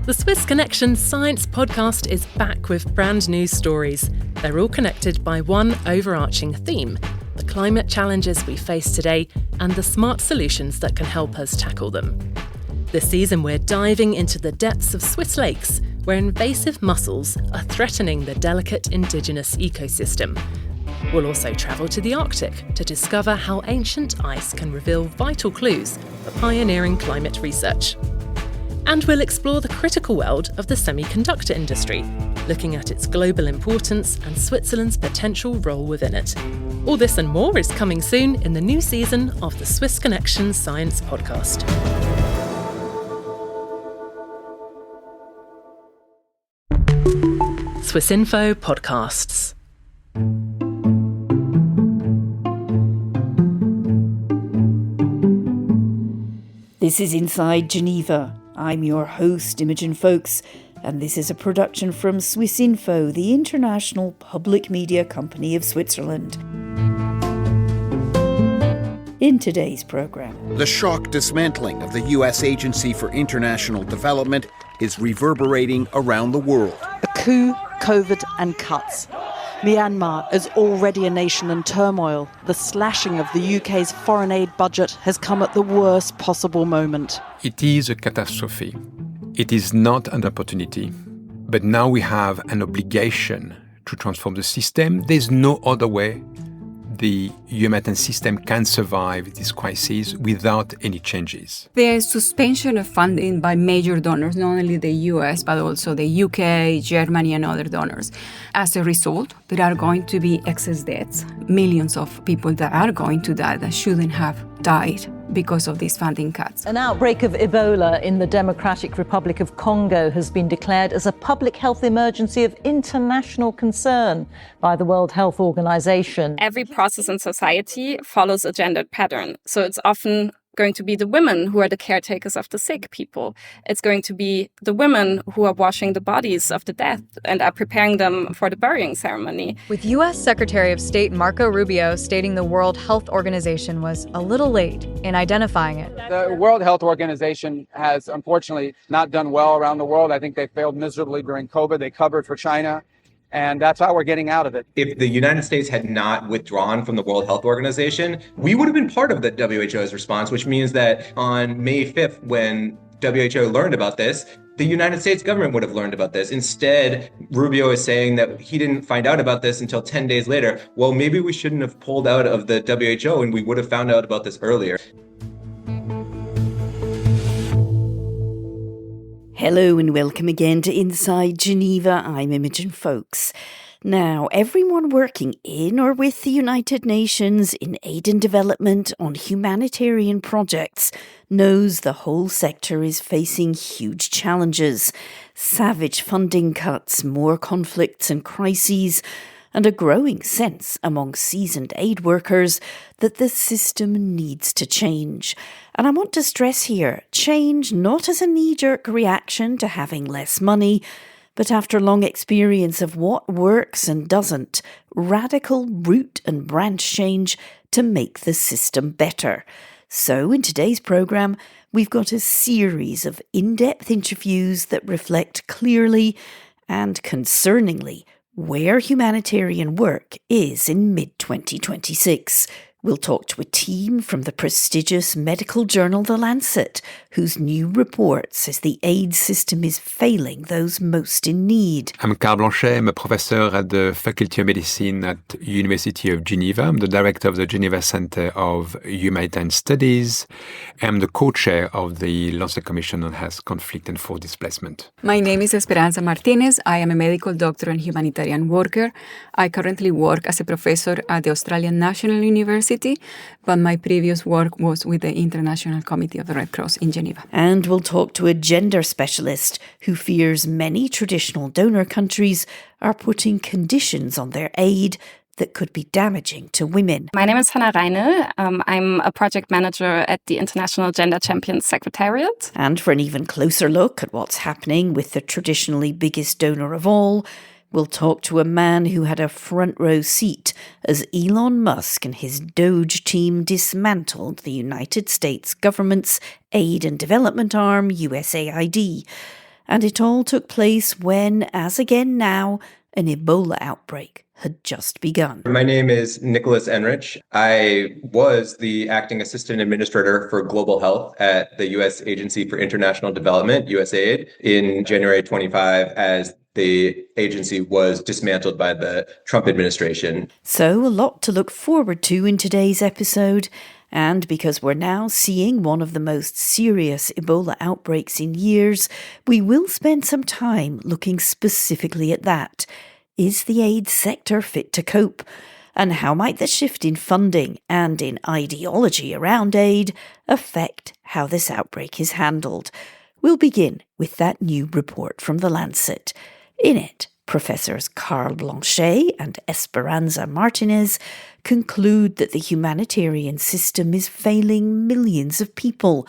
The Swiss Connection Science Podcast is back with brand new stories. They're all connected by one overarching theme: the climate challenges we face today and the smart solutions that can help us tackle them. This season we're diving into the depths of Swiss lakes, where invasive mussels are threatening the delicate indigenous ecosystem. We'll also travel to the Arctic to discover how ancient ice can reveal vital clues for pioneering climate research. And we'll explore the critical world of the semiconductor industry, looking at its global importance and Switzerland's potential role within it. All this and more is coming soon in the new season of the Swiss Connection Science Podcast. Swissinfo Podcasts. This is Inside Geneva. I'm your host, Imogen Folks, and this is a production from Swissinfo, the international public media company of Switzerland. In today's programme, the shock dismantling of the U.S. Agency for International Development is reverberating around the world. A coup, COVID and cuts. Myanmar is already a nation in turmoil. The slashing of the UK's foreign aid budget has come at the worst possible moment. It is a catastrophe. It is not an opportunity. But now we have an obligation to transform the system. There's no other way the humanitarian system can survive this crisis without any changes. There is suspension of funding by major donors, not only the US, but also the UK, Germany, and other donors. As a result, there are going to be excess deaths, millions of people that are going to die that shouldn't have died because of these funding cuts. An outbreak of Ebola in the Democratic Republic of Congo has been declared as a public health emergency of international concern by the World Health Organization. Every process in society follows a gendered pattern. So it's often going to be the women who are the caretakers of the sick people. It's going to be the women who are washing the bodies of the dead and are preparing them for the burying ceremony. With U.S. Secretary of State Marco Rubio stating the World Health Organization was a little late in identifying it. The World Health Organization has unfortunately not done well around the world. I think they failed miserably during COVID. They covered for China. And that's how we're getting out of it. If the United States had not withdrawn from the World Health Organization, we would have been part of the WHO's response, which means that on May 5th, when WHO learned about this, the United States government would have learned about this. Instead, Rubio is saying that he didn't find out about this until 10 days later. Well, maybe we shouldn't have pulled out of the WHO and we would have found out about this earlier. hello and welcome again to Inside Geneva. I'm Imogen Folks. Now, everyone working in or with the United Nations in aid and development on humanitarian projects knows the whole sector is facing huge challenges. Savage funding cuts, more conflicts and crises, and a growing sense among seasoned aid workers that the system needs to change. And I want to stress here, change not as a knee-jerk reaction to having less money, but after long experience of what works and doesn't, radical root and branch change to make the system better. So in today's programme, we've got a series of in-depth interviews that reflect clearly and concerningly where humanitarian work is in mid-2026. We'll talk to a team from the prestigious medical journal The Lancet, whose new report says the aid system is failing those most in need. I'm Karl Blanchet. I'm a professor at the Faculty of Medicine at University of Geneva. I'm the director of the Geneva Center of Humanitarian Studies. I'm the co-chair of the Lancet Commission on Health, Conflict and Forced Displacement. My name is Esperanza Martinez. I am a medical doctor and humanitarian worker. I currently work as a professor at the Australian National University, but my previous work was with the International Committee of the Red Cross in Geneva. And we'll talk to a gender specialist who fears many traditional donor countries are putting conditions on their aid that could be damaging to women. My name is Hannah Reine. I'm a project manager at the International Gender Champions Secretariat. And for an even closer look at what's happening with the traditionally biggest donor of all, We'll talk to a man who had a front row seat as Elon Musk and his Doge team dismantled the United States government's aid and development arm, USAID. And it all took place when, as again now, an Ebola outbreak had just begun. My name is Nicholas Enrich. I was the acting assistant administrator for global health at the U.S. Agency for International Development, USAID, in January 25 as the agency was dismantled by the Trump administration. So a lot to look forward to in today's episode. And because we're now seeing one of the most serious Ebola outbreaks in years, we will spend some time looking specifically at that. Is the aid sector fit to cope? And how might the shift in funding and in ideology around aid affect how this outbreak is handled? We'll begin with that new report from The Lancet. In it, Professors Karl Blanchet and Esperanza Martinez conclude that the humanitarian system is failing millions of people.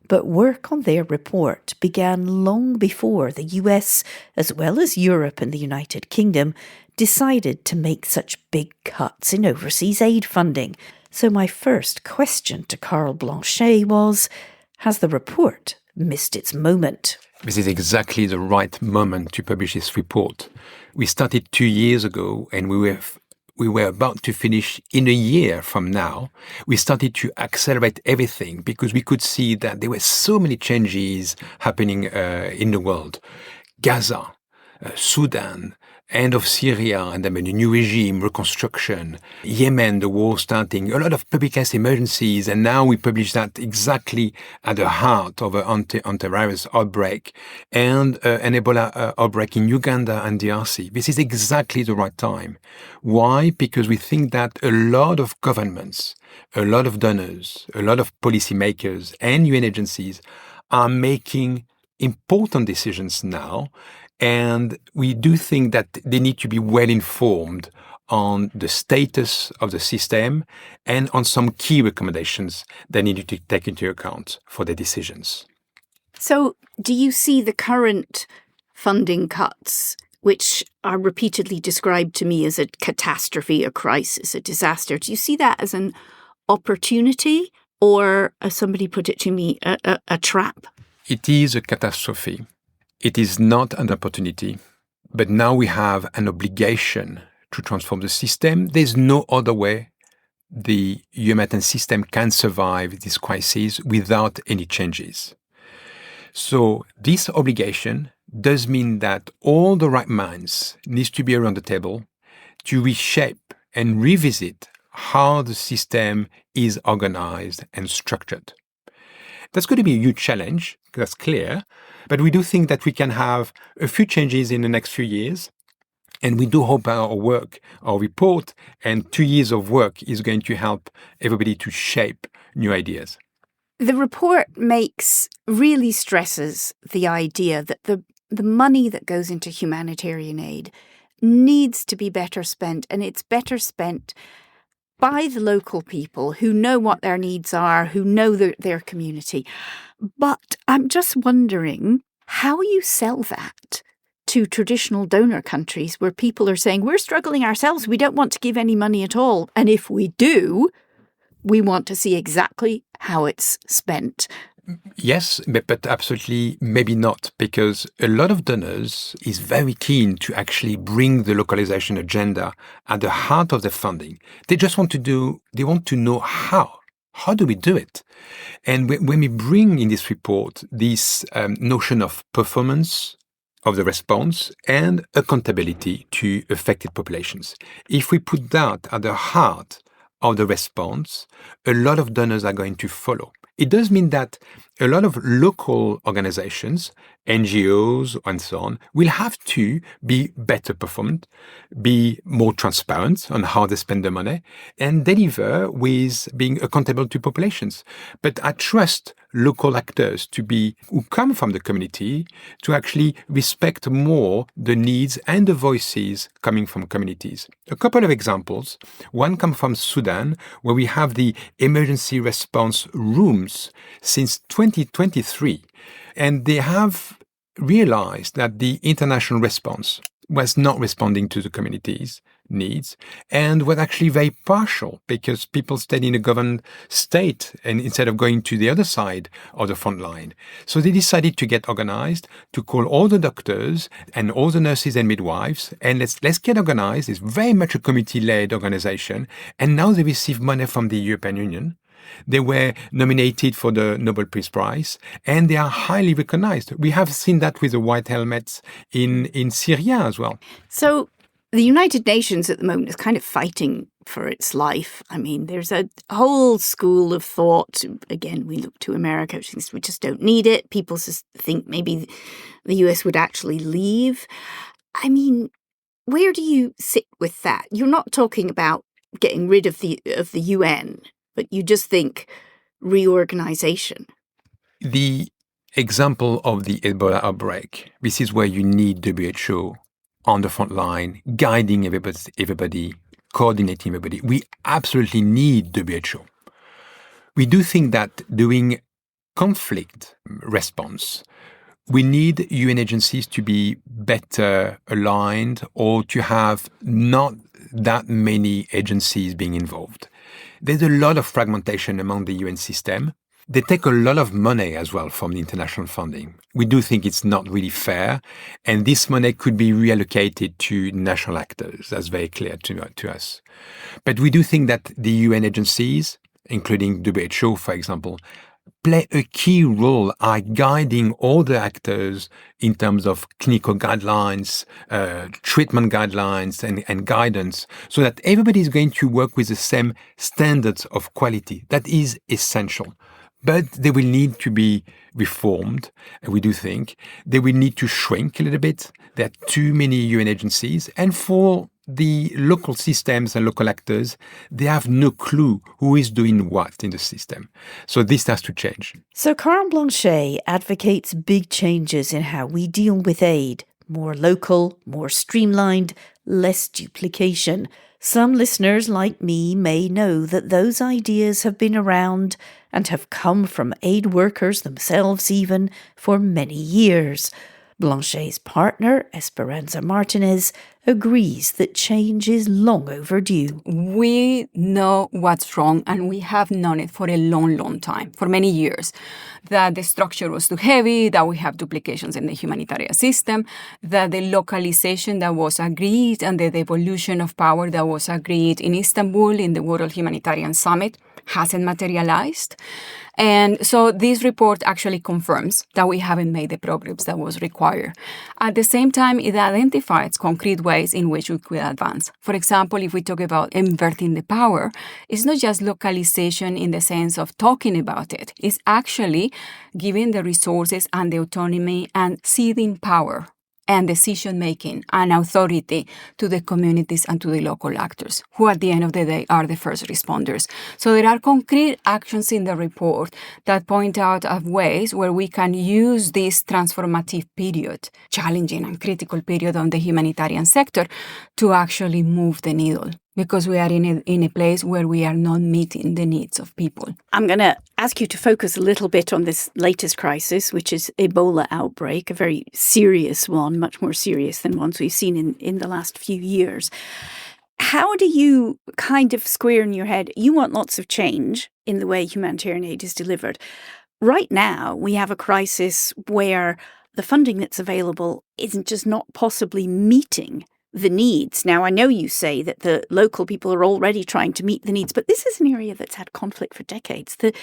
But work on their report began long before the US, as well as Europe and the United Kingdom, decided to make such big cuts in overseas aid funding. So my first question to Karl Blanchet was, has the report missed its moment? This is exactly the right moment to publish this report. We started 2 years ago and we were about to finish in a year from now. We started to accelerate everything because we could see that there were so many changes happening in the world. Gaza, Sudan, end of Syria, and then a new regime, reconstruction, Yemen, the war starting, a lot of public health emergencies, and now we publish that exactly at the heart of an antivirus outbreak and an Ebola outbreak in Uganda and DRC. This is exactly the right time. Why? Because we think that a lot of governments, a lot of donors, a lot of policymakers and UN agencies are making important decisions now. And we do think that they need to be well informed on the status of the system and on some key recommendations they need to take into account for their decisions. So do you see the current funding cuts, which are repeatedly described to me as a catastrophe, a crisis, a disaster, do you see that as an opportunity or, as somebody put it to me, a trap? It is a catastrophe. It is not an opportunity, but now we have an obligation to transform the system. There's no other way the humanitarian system can survive this crisis without any changes. So this obligation does mean that all the right minds needs to be around the table to reshape and revisit how the system is organized and structured. That's going to be a huge challenge, that's clear, but we do think that we can have a few changes in the next few years, and we do hope our work, our report, and 2 years of work is going to help everybody to shape new ideas. The report really stresses the idea that the money that goes into humanitarian aid needs to be better spent, and it's better spent by the local people who know what their needs are, who know their community. But I'm just wondering how you sell that to traditional donor countries where people are saying, we're struggling ourselves, we don't want to give any money at all. And if we do, we want to see exactly how it's spent. Yes, but absolutely maybe not, because a lot of donors is very keen to actually bring the localization agenda at the heart of their funding. They just want to know how. How do we do it? And when we bring in this report this notion of performance of the response and accountability to affected populations, if we put that at the heart of the response, a lot of donors are going to follow. It does mean that a lot of local organizations, NGOs, and so on, will have to be better performant, be more transparent on how they spend the money, and deliver with being accountable to populations. But I trust local actors who come from the community to actually respect more the needs and the voices coming from communities. A couple of examples. One comes from Sudan, where we have the emergency response rooms since 2023. And they have realized that the international response was not responding to the community's needs and was actually very partial because people stayed in a governed state and instead of going to the other side of the front line. So they decided to get organized, to call all the doctors and all the nurses and midwives, and let's get organized. It's very much a community-led organization, and now they receive money from the European Union. They were nominated for the Nobel Peace Prize, and they are highly recognized. We have seen that with the white helmets in Syria as well. So the United Nations at the moment is kind of fighting for its life. I mean, there's a whole school of thought. Again, we look to America, which thinks we just don't need it. People just think maybe the US would actually leave. I mean, where do you sit with that? You're not talking about getting rid of the UN, but you just think reorganization. The example of the Ebola outbreak, this is where you need WHO on the front line, guiding everybody, coordinating everybody. We absolutely need WHO. We do think that doing conflict response, we need UN agencies to be better aligned or to have not that many agencies being involved. There's a lot of fragmentation among the UN system. They take a lot of money as well from the international funding. We do think it's not really fair, and this money could be reallocated to national actors. That's very clear to us. But we do think that the UN agencies, including WHO, for example, play a key role in guiding all the actors in terms of clinical guidelines, treatment guidelines, and guidance, so that everybody is going to work with the same standards of quality. That is essential. But they will need to be reformed, and we do think. They will need to shrink a little bit. There are too many UN agencies, and for the local systems and local actors, they have no clue who is doing what in the system. So this has to change. So Karl Blanchet advocates big changes in how we deal with aid. More local, more streamlined, less duplication. Some listeners like me may know that those ideas have been around and have come from aid workers themselves even for many years. Blanchet's partner, Esperanza Martinez, agrees that change is long overdue. We know what's wrong, and we have known it for a long, long time, for many years, that the structure was too heavy, that we have duplications in the humanitarian system, that the localization that was agreed and the devolution of power that was agreed in Istanbul in the World Humanitarian Summit hasn't materialized. And so this report actually confirms that we haven't made the progress that was required. At the same time, it identifies concrete ways in which we could advance. For example, if we talk about inverting the power, it's not just localization in the sense of talking about it. It's actually giving the resources and the autonomy and ceding power and decision-making and authority to the communities and to the local actors, who at the end of the day are the first responders. So there are concrete actions in the report that point out of ways where we can use this transformative period, challenging and critical period on the humanitarian sector, to actually move the needle, because we are in a place where we are not meeting the needs of people. I'm going to ask you to focus a little bit on this latest crisis, which is Ebola outbreak, a very serious one, much more serious than ones we've seen in the last few years. How do you kind of square in your head, you want lots of change in the way humanitarian aid is delivered. Right now, we have a crisis where the funding that's available isn't just not possibly meeting the needs. Now, I know you say that the local people are already trying to meet the needs, but this is an area that's had conflict for decades. The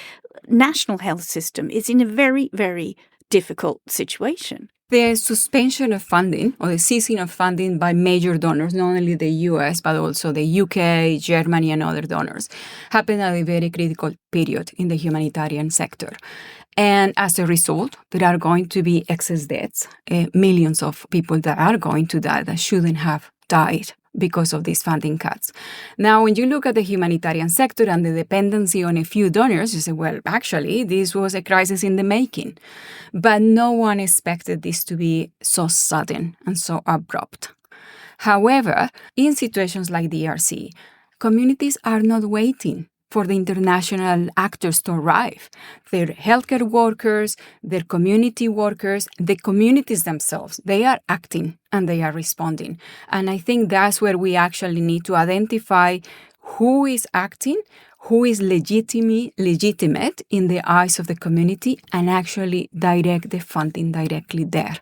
national health system is in a very, very difficult situation. The suspension of funding, or the ceasing of funding by major donors, not only the US, but also the UK, Germany, and other donors, happened at a very critical period in the humanitarian sector. And as a result, there are going to be excess deaths, millions of people that are going to die that shouldn't have died because of these funding cuts. Now, when you look at the humanitarian sector and the dependency on a few donors, you say, well, actually, this was a crisis in the making. But no one expected this to be so sudden and so abrupt. However, in situations like DRC, communities are not waiting for the international actors to arrive. Their healthcare workers, their community workers, the communities themselves, they are acting and they are responding. And I think that's where we actually need to identify who is acting, who is legitimate in the eyes of the community, and actually direct the funding directly there.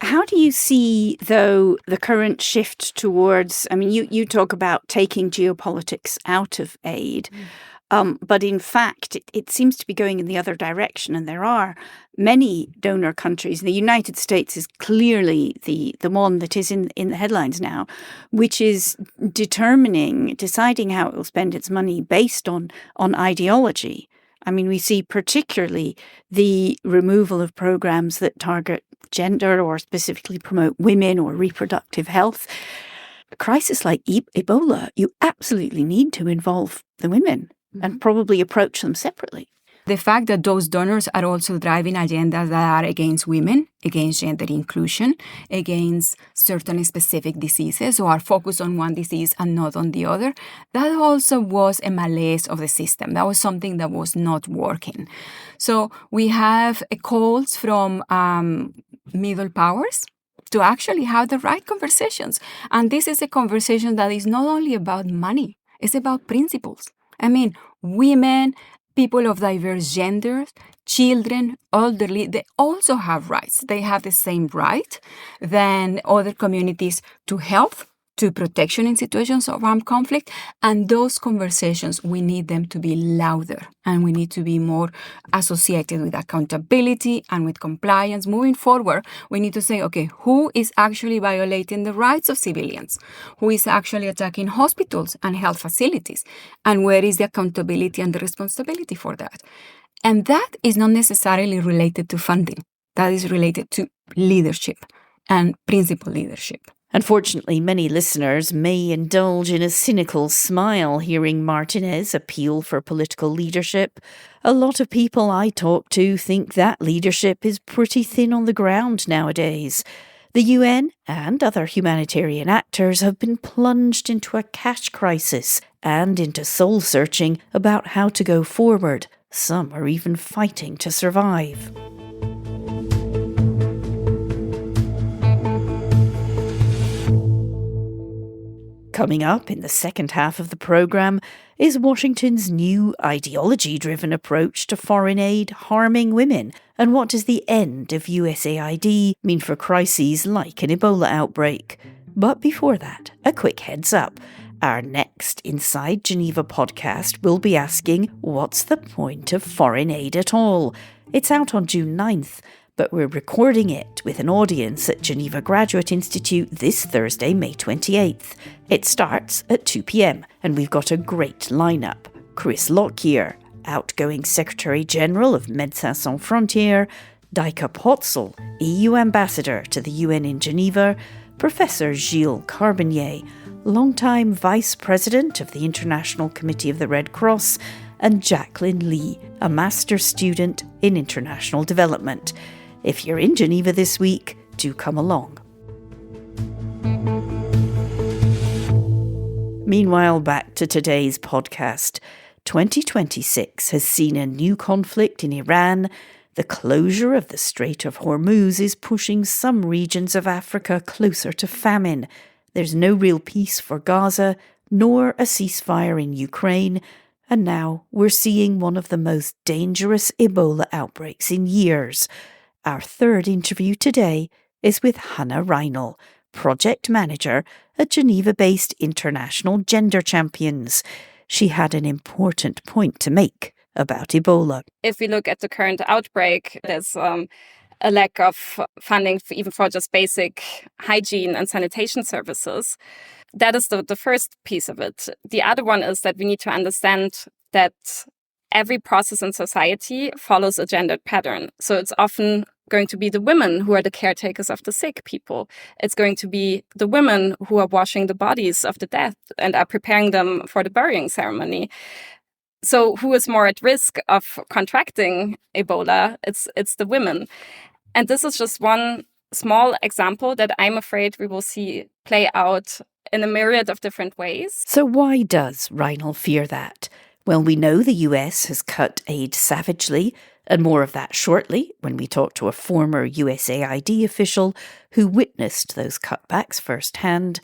How do you see, though, the current shift towards, you talk about taking geopolitics out of aid, but in fact, it seems to be going in the other direction, and there are many donor countries. The United States is clearly the one that is in the headlines now, which is deciding how it will spend its money based on ideology. We see particularly the removal of programs that target gender or specifically promote women or reproductive health. A crisis like Ebola, you absolutely need to involve the women and probably approach them separately. The fact that those donors are also driving agendas that are against women, against gender inclusion, against certain specific diseases, or are focused on one disease and not on the other, that also was a malaise of the system. That was something that was not working. So we have calls from middle powers to actually have the right conversations. And this is a conversation that is not only about money, it's about principles. Women, people of diverse genders, children, elderly, they also have rights. They have the same right than other communities to health, to protection in situations of armed conflict. And those conversations, we need them to be louder, and we need to be more associated with accountability and with compliance. Moving forward, we need to say, okay, who is actually violating the rights of civilians? Who is actually attacking hospitals and health facilities? And where is the accountability and the responsibility for that? And that is not necessarily related to funding. That is related to leadership and principled leadership. Unfortunately, many listeners may indulge in a cynical smile hearing Martinez appeal for political leadership. A lot of people I talk to think that leadership is pretty thin on the ground nowadays. The UN and other humanitarian actors have been plunged into a cash crisis and into soul-searching about how to go forward. Some are even fighting to survive. Coming up in the second half of the programme is Washington's new ideology-driven approach to foreign aid harming women, and what does the end of USAID mean for crises like an Ebola outbreak. But before that, a quick heads up. Our next Inside Geneva podcast will be asking, what's the point of foreign aid at all? It's out on June 9th. But we're recording it with an audience at Geneva Graduate Institute this Thursday, May 28th. It starts at 2 p.m, and we've got a great lineup. Chris Lockyer, outgoing Secretary-General of Médecins Sans Frontières, Dijke Potzel, EU Ambassador to the UN in Geneva, Professor Gilles Carbonnier, longtime Vice President of the International Committee of the Red Cross, and Jacqueline Lee, a Master's student in International Development. If you're in Geneva this week, do come along. Meanwhile, back to today's podcast. 2026 has seen a new conflict in Iran. The closure of the Strait of Hormuz is pushing some regions of Africa closer to famine. There's no real peace for Gaza, nor a ceasefire in Ukraine. And now we're seeing one of the most dangerous Ebola outbreaks in years. Our third interview today is with Hannah Reinl, Project Manager at Geneva-based International Gender Champions. She had an important point to make about Ebola. If we look at the current outbreak, there's a lack of funding even for just basic hygiene and sanitation services. That is the first piece of it. The other one is that we need to understand that every process in society follows a gendered pattern. So it's often going to be the women who are the caretakers of the sick people. It's going to be the women who are washing the bodies of the dead and are preparing them for the burying ceremony. So who is more at risk of contracting Ebola? It's the women. And this is just one small example that I'm afraid we will see play out in a myriad of different ways. So why does Reinl fear that? Well, we know the US has cut aid savagely, and more of that shortly when we talk to a former USAID official who witnessed those cutbacks firsthand.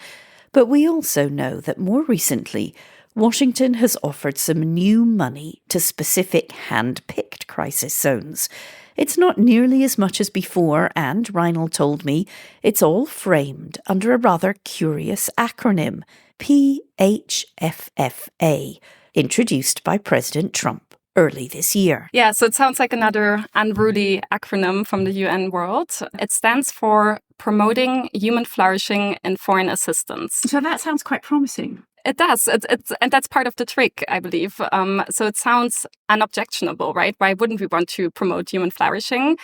But we also know that more recently, Washington has offered some new money to specific hand-picked crisis zones. It's not nearly as much as before, and Reinald told me it's all framed under a rather curious acronym, PHFFA, introduced by President Trump early this year. Yeah, so it sounds like another unruly acronym from the UN world. It stands for Promoting Human Flourishing in Foreign Assistance. So that sounds quite promising. It does. And that's part of the trick, I believe. So it sounds unobjectionable, right? Why wouldn't we want to promote human flourishing?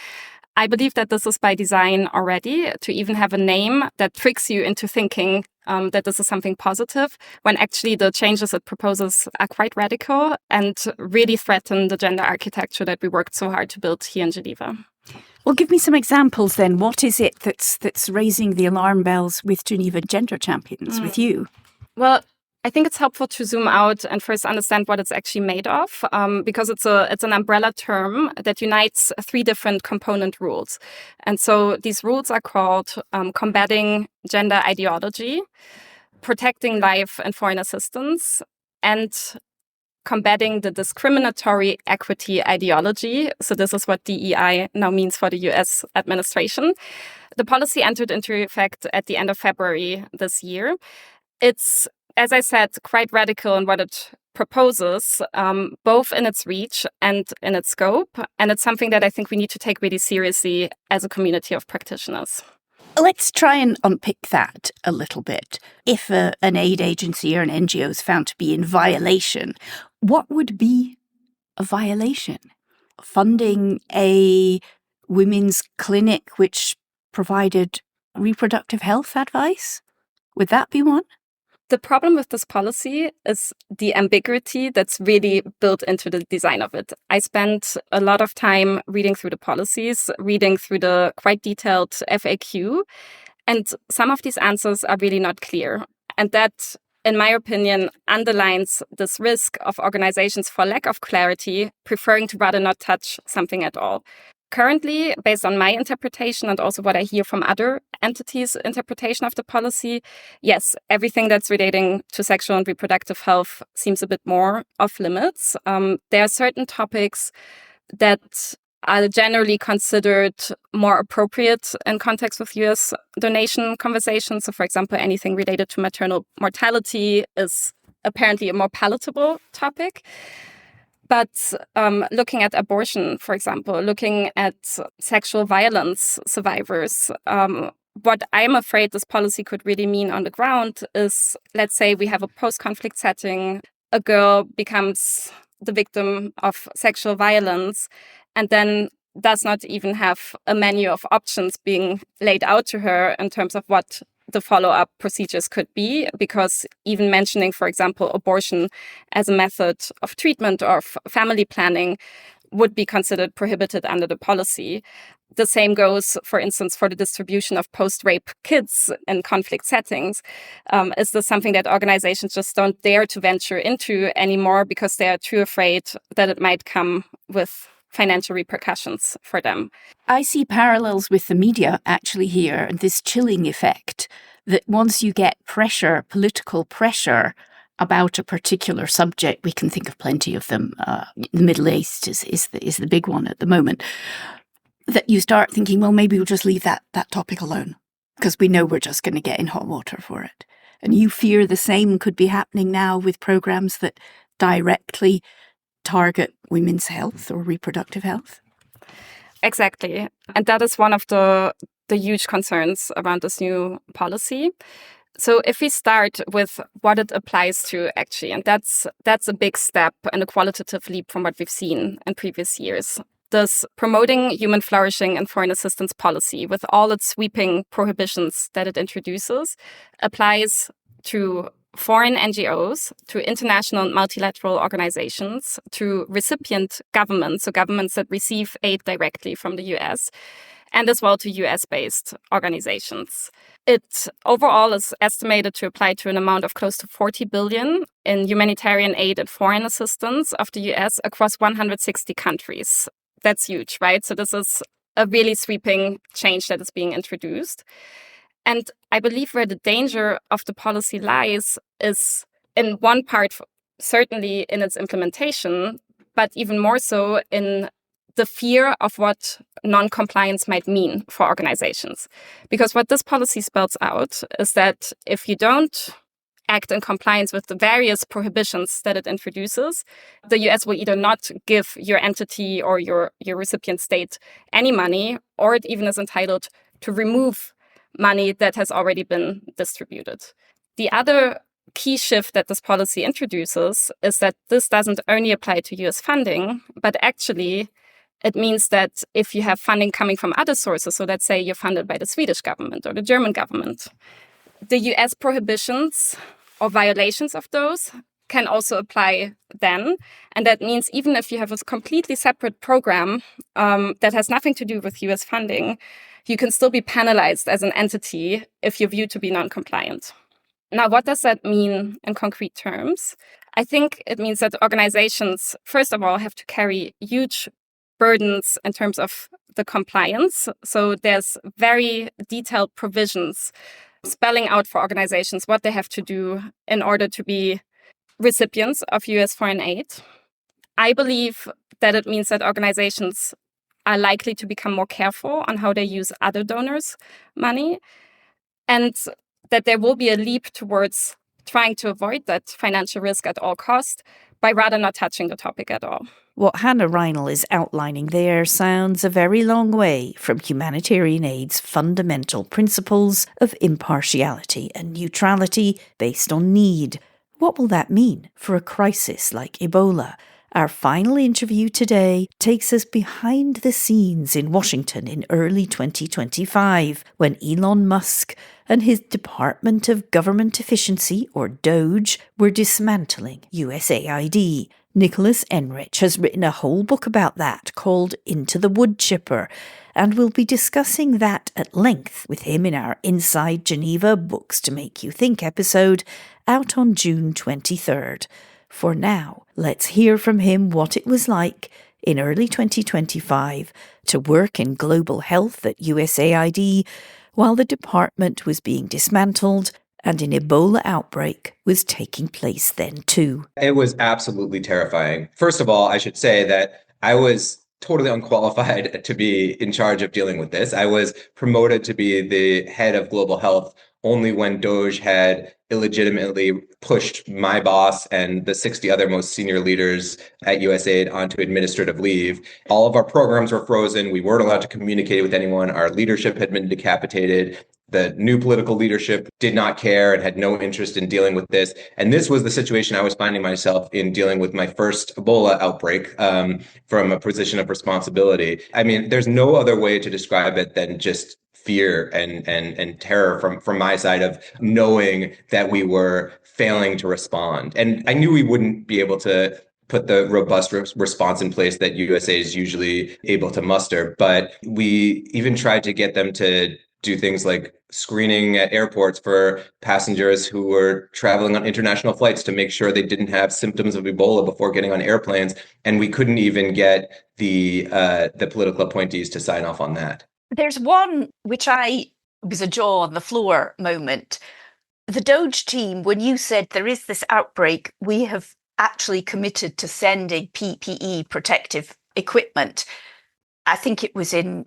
I believe that this is by design already, to even have a name that tricks you into thinking that this is something positive, when actually the changes it proposes are quite radical and really threaten the gender architecture that we worked so hard to build here in Geneva. Well, give me some examples then. What is it that's raising the alarm bells with Geneva Gender Champions, with you? Well, I think it's helpful to zoom out and first understand what it's actually made of, because it's an umbrella term that unites 3 different component rules. And so these rules are called combating gender ideology, protecting life and foreign assistance, and combating the discriminatory equity ideology. So this is what DEI now means for the US administration. The policy entered into effect at the end of February this year. It's, as I said, quite radical in what it proposes, both in its reach and in its scope. And it's something that I think we need to take really seriously as a community of practitioners. Let's try and unpick that a little bit. If an aid agency or an NGO is found to be in violation, what would be a violation? Funding a women's clinic which provided reproductive health advice? Would that be one? The problem with this policy is the ambiguity that's really built into the design of it. I spent a lot of time reading through the policies, reading through the quite detailed FAQ, and some of these answers are really not clear. And that, in my opinion, underlines this risk of organizations, for lack of clarity, preferring to rather not touch something at all. Currently, based on my interpretation and also what I hear from other entities' interpretation of the policy, yes, everything that's relating to sexual and reproductive health seems a bit more off limits. There are certain topics that are generally considered more appropriate in context with US donation conversations. So, for example, anything related to maternal mortality is apparently a more palatable topic. But looking at abortion, for example, looking at sexual violence survivors, what I'm afraid this policy could really mean on the ground is, let's say we have a post-conflict setting, a girl becomes the victim of sexual violence, and then does not even have a menu of options being laid out to her in terms of what the follow-up procedures could be, because even mentioning, for example, abortion as a method of treatment or family planning would be considered prohibited under the policy. The same goes, for instance, for the distribution of post-rape kits in conflict settings. Is this something that organizations just don't dare to venture into anymore because they are too afraid that it might come with financial repercussions for them? I see parallels with the media actually here, and this chilling effect that once you get pressure, political pressure about a particular subject, we can think of plenty of them. The Middle East is the big one at the moment. That you start thinking, well, maybe we'll just leave that topic alone because we know we're just going to get in hot water for it. And you fear the same could be happening now with programs that directly target women's health or reproductive health? Exactly. And that is one of the huge concerns around this new policy. So if we start with what it applies to actually, and that's a big step and a qualitative leap from what we've seen in previous years. This promoting human flourishing and foreign assistance policy, with all its sweeping prohibitions that it introduces, applies to foreign NGOs, to international and multilateral organizations, to recipient governments, so governments that receive aid directly from the US, and as well to US-based organizations. It overall is estimated to apply to an amount of close to 40 billion in humanitarian aid and foreign assistance of the US across 160 countries. That's huge, right? So this is a really sweeping change that is being introduced. And I believe where the danger of the policy lies is in one part, certainly in its implementation, but even more so in the fear of what non-compliance might mean for organizations. Because what this policy spells out is that if you don't act in compliance with the various prohibitions that it introduces, the US will either not give your entity or your recipient state any money, or it even is entitled to remove money that has already been distributed. The other key shift that this policy introduces is that this doesn't only apply to US funding, but actually it means that if you have funding coming from other sources, so let's say you're funded by the Swedish government or the German government, the US prohibitions or violations of those can also apply then. And that means even if you have a completely separate program that has nothing to do with US funding, you can still be penalized as an entity if you're viewed to be non-compliant. Now, what does that mean in concrete terms? I think it means that organizations, first of all, have to carry huge burdens in terms of the compliance. So there's very detailed provisions spelling out for organizations what they have to do in order to be recipients of US foreign aid. I believe that it means that organizations are likely to become more careful on how they use other donors' money, and that there will be a leap towards trying to avoid that financial risk at all costs by rather not touching the topic at all. What Hannah Reinl is outlining there sounds a very long way from humanitarian aid's fundamental principles of impartiality and neutrality based on need. What will that mean for a crisis like Ebola? Our final interview today takes us behind the scenes in Washington in early 2025 when Elon Musk and his Department of Government Efficiency, or DOGE, were dismantling USAID. Nicholas Enrich has written a whole book about that called Into the Wood Chipper, and we'll be discussing that at length with him in our Inside Geneva Books to Make You Think episode out on June 23rd. For now, let's hear from him what it was like in early 2025 to work in global health at USAID while the department was being dismantled and an Ebola outbreak was taking place then too. It was absolutely terrifying. First of all, I should say that I was totally unqualified to be in charge of dealing with this. I was promoted to be the head of global health only when DOGE had illegitimately pushed my boss and the 60 other most senior leaders at USAID onto administrative leave. All of our programs were frozen. We weren't allowed to communicate with anyone. Our leadership had been decapitated. The new political leadership did not care and had no interest in dealing with this. And this was the situation I was finding myself in dealing with my first Ebola outbreak from a position of responsibility. I mean, there's no other way to describe it than just fear and terror from my side of knowing that we were failing to respond. And I knew we wouldn't be able to put the robust response in place that USA is usually able to muster. But we even tried to get them to do things like screening at airports for passengers who were traveling on international flights to make sure they didn't have symptoms of Ebola before getting on airplanes. And we couldn't even get the political appointees to sign off on that. There's one which was a jaw on the floor moment. The DOGE team, when you said there is this outbreak, we have actually committed to sending PPE, protective equipment. I think it was in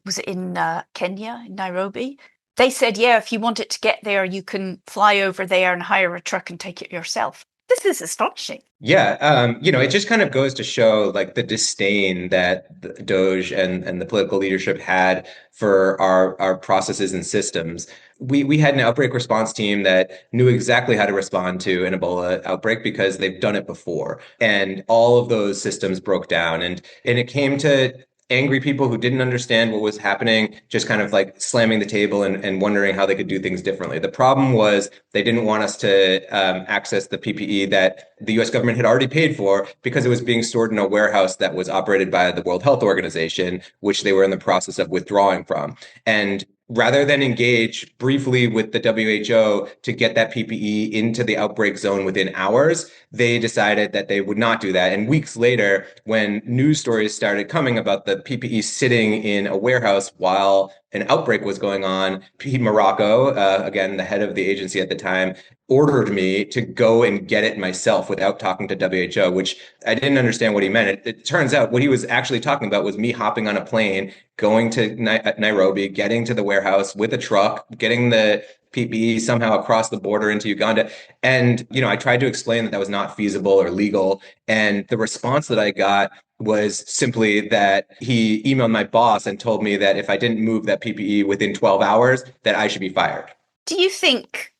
Kenya, in Nairobi. They said, yeah, if you want it to get there, you can fly over there and hire a truck and take it yourself. This is astonishing. Yeah, it just kind of goes to show like the disdain that the DOGE and the political leadership had for our processes and systems. We had an outbreak response team that knew exactly how to respond to an Ebola outbreak because they've done it before. And all of those systems broke down. And it came to angry people who didn't understand what was happening, just kind of like slamming the table and wondering how they could do things differently. The problem was they didn't want us to access the PPE that the US government had already paid for because it was being stored in a warehouse that was operated by the World Health Organization, which they were in the process of withdrawing from. And rather than engage briefly with the WHO to get that PPE into the outbreak zone within hours, they decided that they would not do that. And weeks later, when news stories started coming about the PPE sitting in a warehouse while an outbreak was going on, Pete Morocco, again, the head of the agency at the time, ordered me to go and get it myself without talking to WHO, which I didn't understand what he meant. It turns out what he was actually talking about was me hopping on a plane, going to Nairobi, getting to the warehouse with a truck, getting the PPE somehow across the border into Uganda. And, I tried to explain that that was not feasible or legal. And the response that I got was simply that he emailed my boss and told me that if I didn't move that PPE within 12 hours, that I should be fired. Do you think,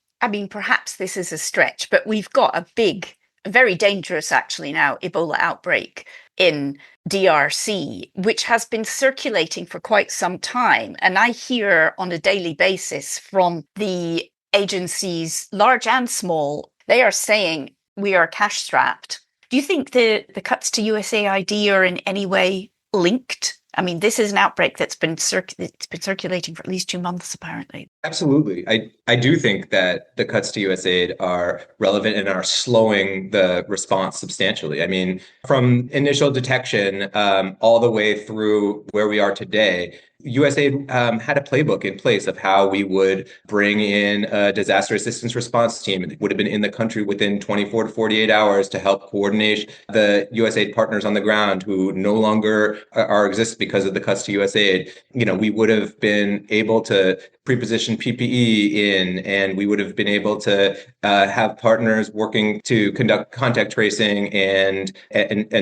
perhaps this is a stretch, but we've got a big, very dangerous actually now, Ebola outbreak in DRC, which has been circulating for quite some time. And I hear on a daily basis from the agencies, large and small, they are saying we are cash strapped. Do you think the cuts to USAID are in any way linked? This is an outbreak that's been circulating for at least 2 months, apparently. Absolutely. I do think that the cuts to USAID are relevant and are slowing the response substantially. From initial detection all the way through where we are today, USAID had a playbook in place of how we would bring in a disaster assistance response team. It would have been in the country within 24 to 48 hours to help coordinate the USAID partners on the ground who no longer exist because of the cuts to USAID. We would have been able to pre-position PPE in, and we would have been able to have partners working to conduct contact tracing and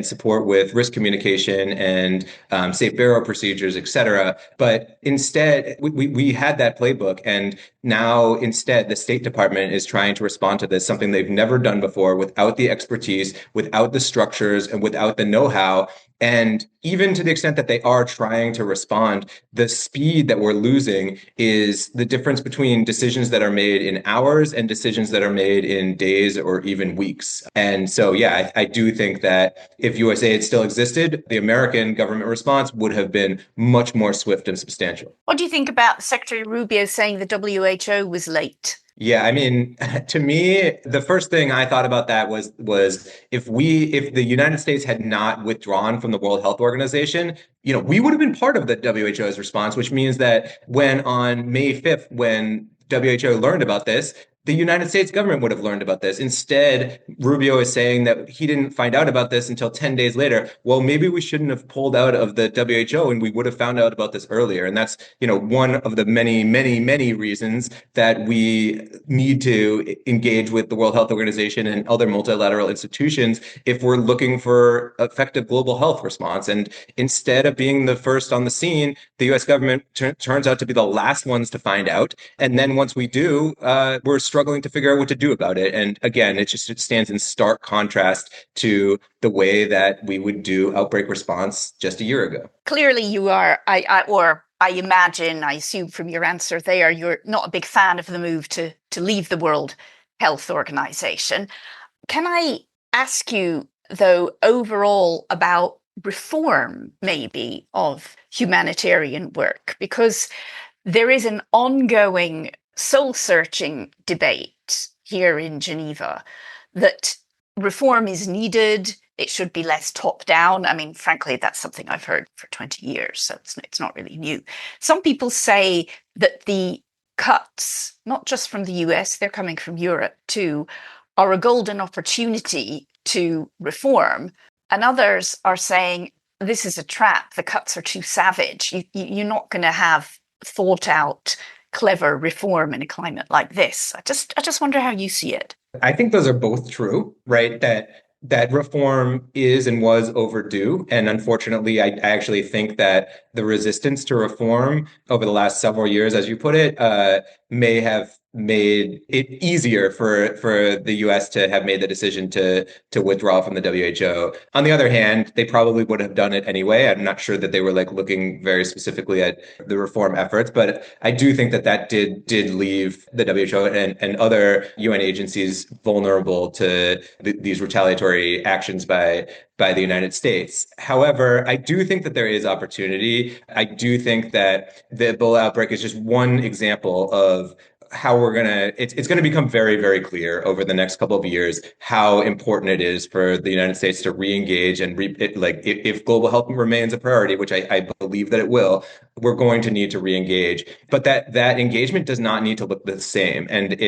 support with risk communication and safe burial procedures, et cetera. But instead, we had that playbook, and now instead the State Department is trying to respond to this, something they've never done before, without the expertise, without the structures, and without the know-how. And even to the extent that they are trying to respond, the speed that we're losing is the difference between decisions that are made in hours and decisions that are made in days or even weeks. And so, I do think that if USAID still existed, the American government response would have been much more swift and substantial. What do you think about Secretary Rubio saying the WHO was late? Yeah, to me, the first thing I thought about that was if the United States had not withdrawn from the World Health Organization, we would have been part of the WHO's response, which means that when on May 5th, when WHO learned about this, the United States government would have learned about this. Instead, Rubio is saying that he didn't find out about this until 10 days later. Well, maybe we shouldn't have pulled out of the WHO and we would have found out about this earlier. And that's, one of the many, many, many reasons that we need to engage with the World Health Organization and other multilateral institutions if we're looking for effective global health response. And instead of being the first on the scene, the US government turns out to be the last ones to find out. And then once we do, we're struggling to figure out what to do about it. And again, it stands in stark contrast to the way that we would do outbreak response just a year ago. Clearly you are, I assume from your answer there, you're not a big fan of the move to leave the World Health Organization. Can I ask you, though, overall about reform, maybe, of humanitarian work? Because there is an ongoing soul-searching debate here in Geneva that reform is needed. It should be less top-down. Frankly, that's something I've heard for 20 years, so it's not really new. Some people say that the cuts, not just from the US, they're coming from Europe too, are a golden opportunity to reform. And others are saying, this is a trap. The cuts are too savage. You're not going to have thought out clever reform in a climate like this. I just wonder how you see it. I think those are both true, right? That reform is and was overdue. And unfortunately, I actually think that the resistance to reform over the last several years, as you put it, may have made it easier for the US to have made the decision to withdraw from the WHO. On the other hand, they probably would have done it anyway. I'm not sure that they were like looking very specifically at the reform efforts, but I do think that did leave the WHO and other UN agencies vulnerable to these retaliatory actions by the United States. However, I do think that there is opportunity. I do think that the Ebola outbreak is just one example of how it's going to become very, very clear over the next couple of years how important it is for the United States to re-engage and if global health remains a priority, which I believe that it will, we're going to need to re-engage. But that engagement does not need to look the same. And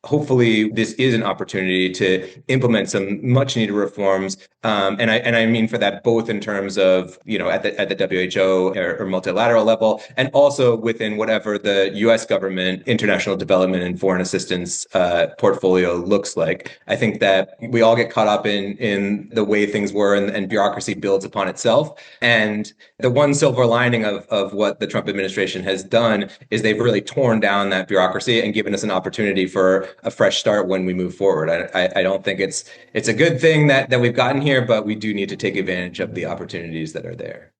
hopefully this is an opportunity to implement some much needed reforms. And I mean for that both in terms of, at the WHO or multilateral level, and also within whatever the US government international development and foreign assistance portfolio looks like. I think that we all get caught up in the way things were and bureaucracy builds upon itself. And the one silver lining of what the Trump administration has done is they've really torn down that bureaucracy and given us an opportunity for a fresh start when we move forward. I don't think it's a good thing that we've gotten here, but we do need to take advantage of the opportunities that are there.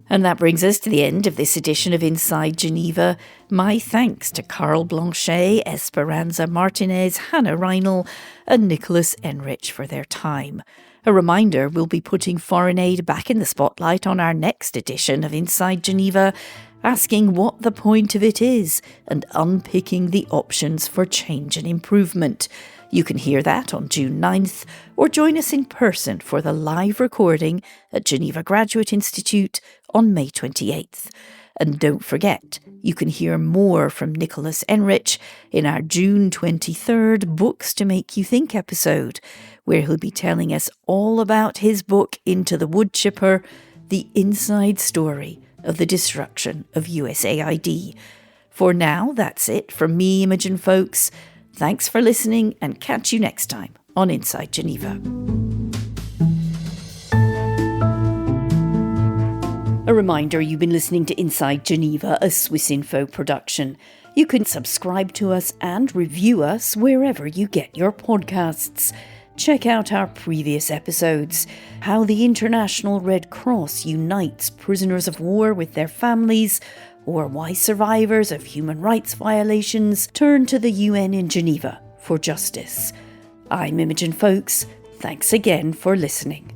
And that brings us to the end of this edition of Inside Geneva. My thanks to Karl Blanchet, Esperanza Martinez, Hannah Reinl and Nicholas Enrich for their time. A reminder, we'll be putting foreign aid back in the spotlight on our next edition of Inside Geneva, asking what the point of it is and unpicking the options for change and improvement. You can hear that on June 9th or join us in person for the live recording at Geneva Graduate Institute on May 28th. And don't forget, you can hear more from Nicholas Enrich in our June 23rd Books to Make You Think episode, where he'll be telling us all about his book Into the Wood Chipper, the inside story of the destruction of USAID. For now, that's it from me, Imogen Folks. Thanks for listening and catch you next time on Inside Geneva. A reminder, you've been listening to Inside Geneva, a Swissinfo production. You can subscribe to us and review us wherever you get your podcasts. Check out our previous episodes, how the International Red Cross unites prisoners of war with their families, or why survivors of human rights violations turn to the UN in Geneva for justice. I'm Imogen Folks. Thanks again for listening.